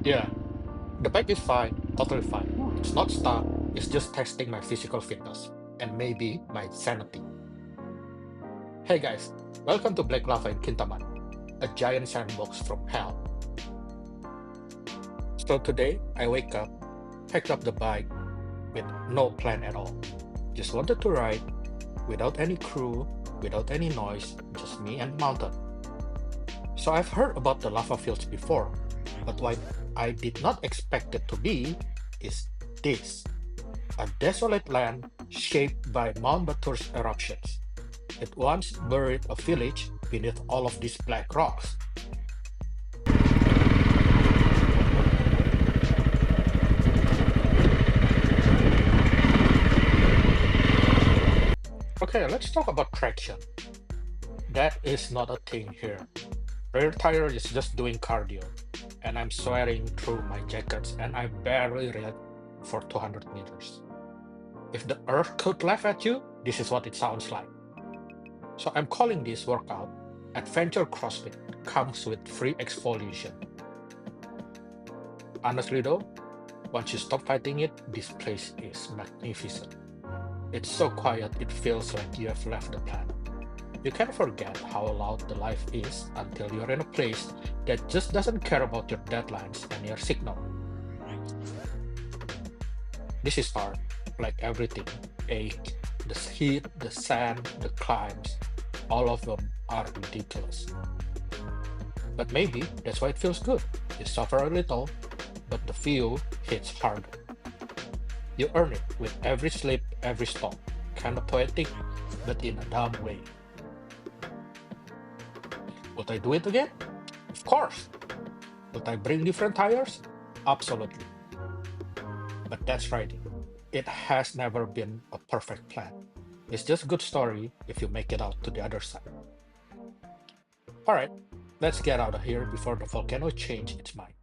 Yeah, the bike is fine, totally fine. It's not stuck, it's just testing my physical fitness and maybe my sanity. Hey guys, welcome to Black Lava in Kintamani, a giant sandbox from hell. So today I wake up, picked up the bike with no plan at all. Just wanted to ride without any crew, without any noise, just me and mountain. So I've heard about the lava fields before, but what I did not expect it to be is this. A desolate land shaped by Mount Batur's eruptions. It once buried a village beneath all of these black rocks. Okay, let's talk about traction. That is not a thing here. Rear tire is just doing cardio, and I'm sweating through my jackets and I barely read for 200 meters. If the earth could laugh at you, this is what it sounds like. So I'm calling this workout Adventure CrossFit. Comes with free exfoliation. Honestly though, once you stop fighting it, this place is magnificent. It's so quiet it feels like you have left the planet. You can forget how loud the life is until you're in a place that just doesn't care about your deadlines and your signal. This is art, like everything. Age, the heat, the sand, the climbs, all of them are ridiculous. But maybe that's why it feels good. You suffer a little, but the view hits harder. You earn it with every slip, every stop. Kinda poetic, but in a dumb way. Would I do it again? Of course. Would I bring different tires? Absolutely. But that's riding. It has never been a perfect plan. It's just a good story if you make it out to the other side. Alright, let's get out of here before the volcano change its mind.